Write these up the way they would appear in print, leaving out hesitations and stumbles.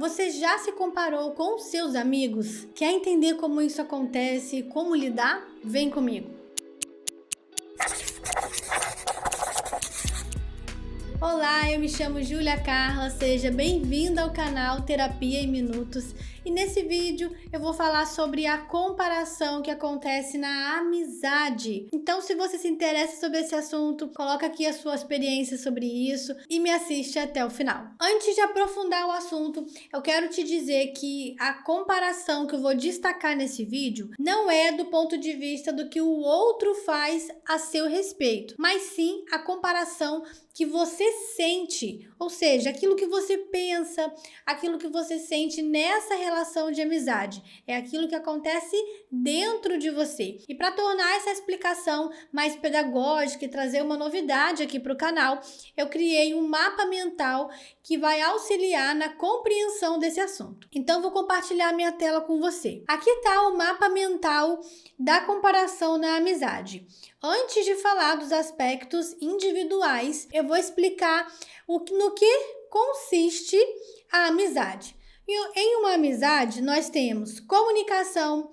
Você já se comparou com os seus amigos? Quer entender como isso acontece e como lidar? Vem comigo! Olá, eu me chamo Júlia Carla, seja bem-vinda ao canal Terapia em Minutos. E nesse vídeo eu vou falar sobre a comparação que acontece na amizade. Então, se você se interessa sobre esse assunto, coloca aqui a sua experiência sobre isso e me assiste até o final. Antes de aprofundar o assunto, eu quero te dizer que a comparação que eu vou destacar nesse vídeo não é do ponto de vista do que o outro faz a seu respeito, mas sim a comparação que você sente, ou seja, aquilo que você pensa, aquilo que você sente nessa relação de amizade, é aquilo que acontece dentro de você. E para tornar essa explicação mais pedagógica e trazer uma novidade aqui para o canal, eu criei um mapa mental que vai auxiliar na compreensão desse assunto. Então, vou compartilhar minha tela com você. Aqui está o mapa mental da comparação na amizade. Antes de falar dos aspectos individuais, eu vou explicar no que consiste a amizade. Em uma amizade, nós temos comunicação,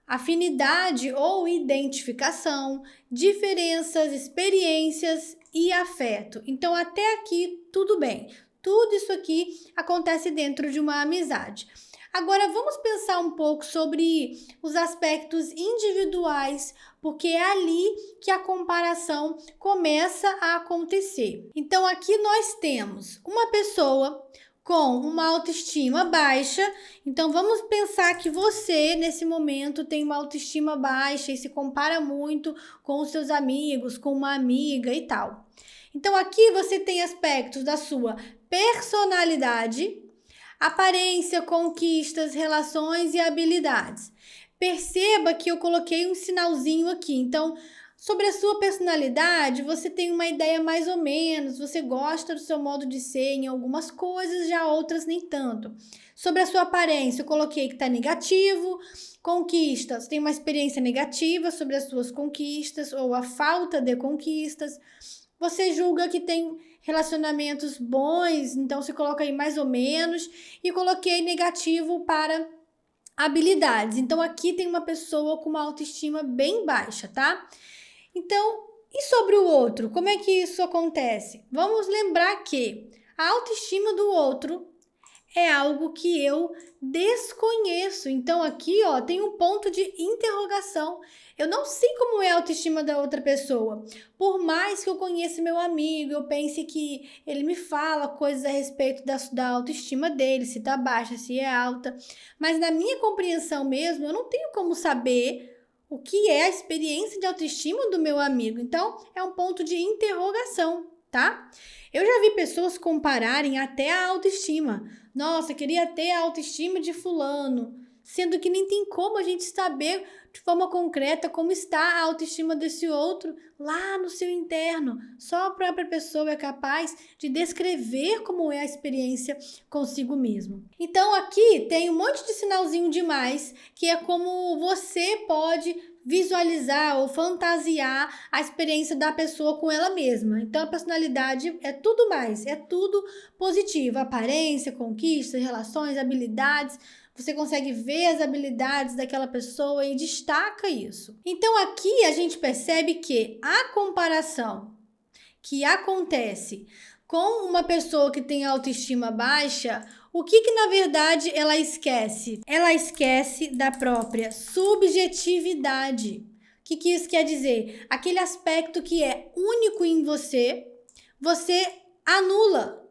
afinidade ou identificação, diferenças, experiências e afeto. Então, até aqui, tudo bem. Tudo isso aqui acontece dentro de uma amizade. Agora, vamos pensar um pouco sobre os aspectos individuais, porque é ali que a comparação começa a acontecer. Então, aqui nós temos uma pessoa com uma autoestima baixa. Então, vamos pensar que você, nesse momento, tem uma autoestima baixa e se compara muito com os seus amigos, com uma amiga e tal. Então, aqui você tem aspectos da sua personalidade, aparência, conquistas, relações e habilidades. Perceba que eu coloquei um sinalzinho aqui. Então, sobre a sua personalidade, você tem uma ideia mais ou menos, você gosta do seu modo de ser em algumas coisas, já outras nem tanto. Sobre a sua aparência, eu coloquei que está negativo. Conquistas, tem uma experiência negativa sobre as suas conquistas ou a falta de conquistas. Você julga que tem relacionamentos bons, então você coloca aí mais ou menos, e coloquei negativo para habilidades. Então aqui tem uma pessoa com uma autoestima bem baixa, tá? Então, e sobre o outro? Como é que isso acontece? Vamos lembrar que a autoestima do outro é algo que eu desconheço. Então aqui, ó, tem um ponto de interrogação. Eu não sei como é a autoestima da outra pessoa. Por mais que eu conheça meu amigo, eu pense que ele me fala coisas a respeito da autoestima dele, se tá baixa, se é alta. Mas na minha compreensão mesmo, eu não tenho como saber o que é a experiência de autoestima do meu amigo. Então, é um ponto de interrogação, tá? Eu já vi pessoas compararem até a autoestima. Nossa, queria ter a autoestima de fulano, sendo que nem tem como a gente saber de forma concreta como está a autoestima desse outro lá no seu interno. Só a própria pessoa é capaz de descrever como é a experiência consigo mesmo. Então aqui tem um monte de sinalzinho demais, que é como você pode visualizar ou fantasiar a experiência da pessoa com ela mesma. Então a personalidade é tudo mais, é tudo positivo, aparência, conquistas, relações, habilidades. Você consegue ver as habilidades daquela pessoa e destaca isso. Então aqui a gente percebe que a comparação que acontece com uma pessoa que tem autoestima baixa, o que na verdade ela esquece? Ela esquece da própria subjetividade. O que isso quer dizer? Aquele aspecto que é único em você, você anula.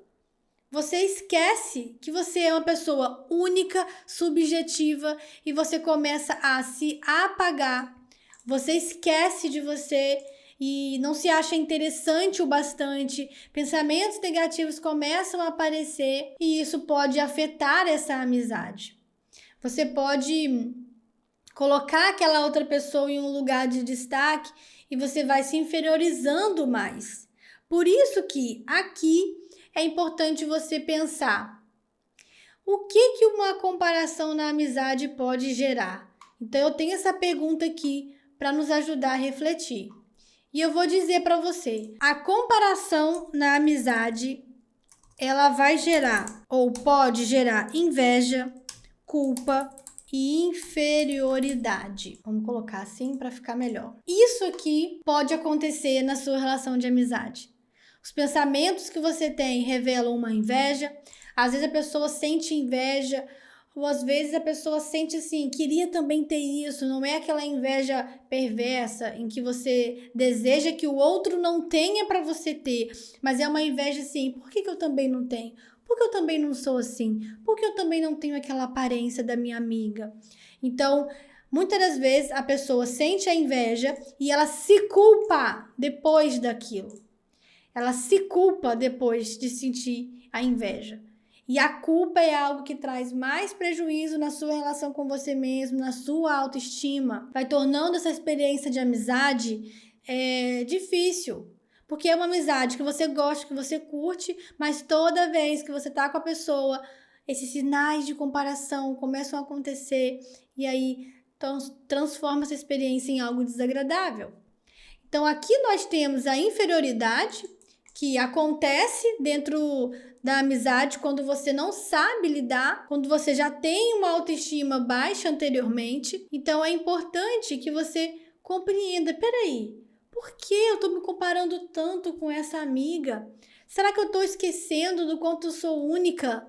Você esquece que você é uma pessoa única, subjetiva, e você começa a se apagar. Você esquece de você e não se acha interessante o bastante. Pensamentos negativos começam a aparecer e isso pode afetar essa amizade. Você pode colocar aquela outra pessoa em um lugar de destaque e você vai se inferiorizando mais. Por isso que aqui é importante você pensar o que uma comparação na amizade pode gerar. Então eu tenho essa pergunta aqui para nos ajudar a refletir. E eu vou dizer para você, a comparação na amizade ela vai gerar ou pode gerar inveja, culpa e inferioridade. Vamos colocar assim para ficar melhor. Isso aqui pode acontecer na sua relação de amizade. Os pensamentos que você tem revelam uma inveja. Às vezes a pessoa sente inveja, ou às vezes a pessoa sente assim, queria também ter isso. Não é aquela inveja perversa em que você deseja que o outro não tenha para você ter, mas é uma inveja assim, por que eu também não tenho? Por que eu também não sou assim? Por que eu também não tenho aquela aparência da minha amiga? Então, muitas das vezes a pessoa sente a inveja e ela se culpa depois daquilo. Ela se culpa depois de sentir a inveja. E a culpa é algo que traz mais prejuízo na sua relação com você mesmo, na sua autoestima. Vai tornando essa experiência de amizade difícil. Porque é uma amizade que você gosta, que você curte, mas toda vez que você tá com a pessoa, esses sinais de comparação começam a acontecer e aí transforma essa experiência em algo desagradável. Então aqui nós temos a inferioridade, que acontece dentro da amizade quando você não sabe lidar, quando você já tem uma autoestima baixa anteriormente. Então é importante que você compreenda, peraí, por que eu tô me comparando tanto com essa amiga? Será que eu tô esquecendo do quanto eu sou única?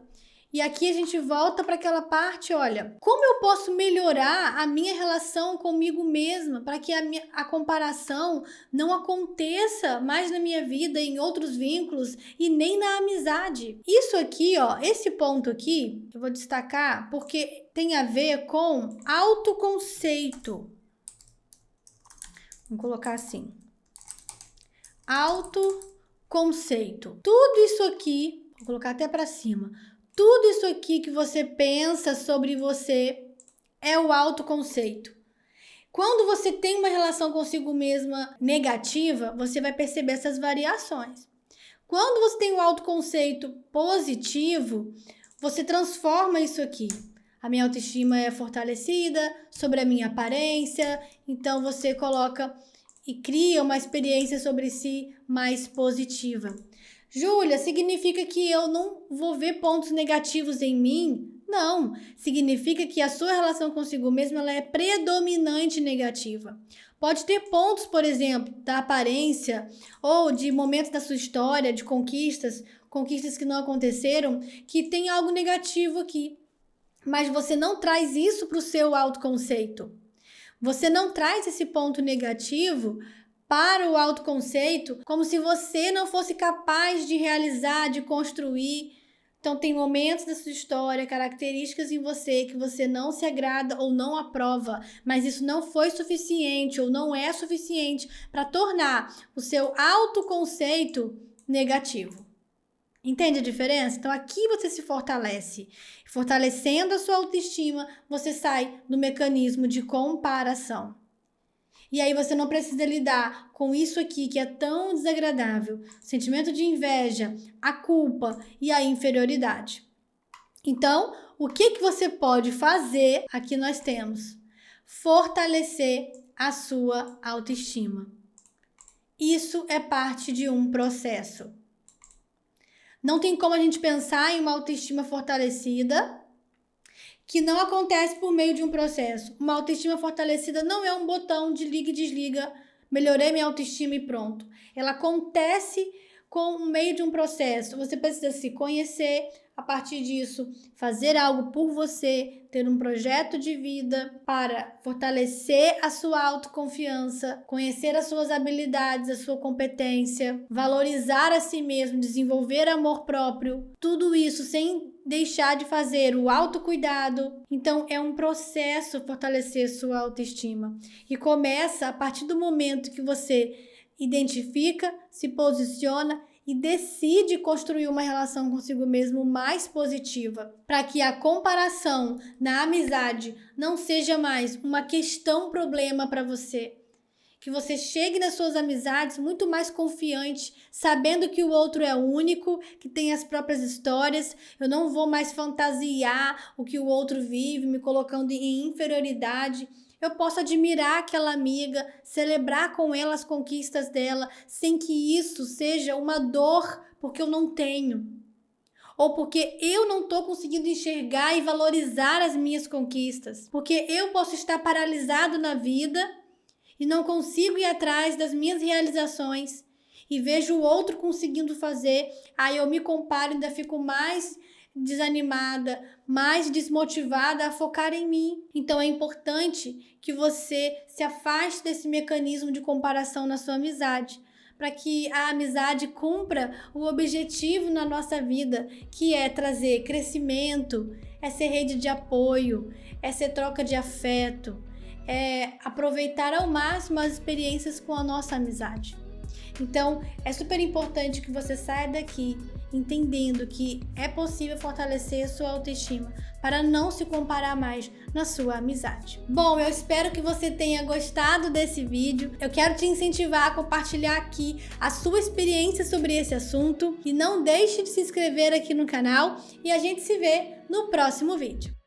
E aqui a gente volta para aquela parte, olha, como eu posso melhorar a minha relação comigo mesma para que a comparação não aconteça mais na minha vida, em outros vínculos e nem na amizade. Isso aqui, ó, esse ponto aqui, eu vou destacar porque tem a ver com autoconceito. Vamos colocar assim. Autoconceito. Tudo isso aqui, vou colocar até para cima. Tudo isso aqui que você pensa sobre você é o autoconceito. Quando você tem uma relação consigo mesma negativa, você vai perceber essas variações. Quando você tem um autoconceito positivo, você transforma isso aqui. A minha autoestima é fortalecida sobre a minha aparência, então você coloca e cria uma experiência sobre si mais positiva. Júlia, significa que eu não vou ver pontos negativos em mim? Não, significa que a sua relação consigo mesma ela é predominante negativa. Pode ter pontos, por exemplo, da aparência ou de momentos da sua história, de conquistas que não aconteceram, que tem algo negativo aqui. Mas você não traz isso para o seu autoconceito. Você não traz esse ponto negativo para o autoconceito como se você não fosse capaz de realizar, de construir. Então, tem momentos da sua história, características em você que você não se agrada ou não aprova, mas isso não foi suficiente ou não é suficiente para tornar o seu autoconceito negativo. Entende a diferença? Então, aqui você se fortalece. Fortalecendo a sua autoestima, você sai do mecanismo de comparação. E aí você não precisa lidar com isso aqui que é tão desagradável, sentimento de inveja, a culpa e a inferioridade. Então, o que você pode fazer? Aqui nós temos fortalecer a sua autoestima. Isso é parte de um processo. Não tem como a gente pensar em uma autoestima fortalecida que não acontece por meio de um processo. Uma autoestima fortalecida não é um botão de liga e desliga, melhorei minha autoestima e pronto. Ela acontece com meio de um processo. Você precisa se conhecer, a partir disso, fazer algo por você, ter um projeto de vida para fortalecer a sua autoconfiança, conhecer as suas habilidades, a sua competência, valorizar a si mesmo, desenvolver amor próprio. Tudo isso sem deixar de fazer o autocuidado. Então, é um processo fortalecer sua autoestima. E começa a partir do momento que você identifica, se posiciona e decide construir uma relação consigo mesmo mais positiva, para que a comparação na amizade não seja mais uma questão, problema para você. Que você chegue nas suas amizades muito mais confiante, sabendo que o outro é único, que tem as próprias histórias. Eu não vou mais fantasiar o que o outro vive, me colocando em inferioridade. Eu posso admirar aquela amiga, celebrar com ela as conquistas dela, sem que isso seja uma dor, porque eu não tenho. ou porque eu não estou conseguindo enxergar e valorizar as minhas conquistas, porque eu posso estar paralisado na vida e não consigo ir atrás das minhas realizações e vejo o outro conseguindo fazer, aí eu me comparo e ainda fico mais desanimada, mais desmotivada a focar em mim. Então é importante que você se afaste desse mecanismo de comparação na sua amizade, para que a amizade cumpra o objetivo na nossa vida, que é trazer crescimento, é ser rede de apoio, é ser troca de afeto, é aproveitar ao máximo as experiências com a nossa amizade. Então, é super importante que você saia daqui entendendo que é possível fortalecer a sua autoestima para não se comparar mais na sua amizade. Bom, eu espero que você tenha gostado desse vídeo. Eu quero te incentivar a compartilhar aqui a sua experiência sobre esse assunto e não deixe de se inscrever aqui no canal e a gente se vê no próximo vídeo.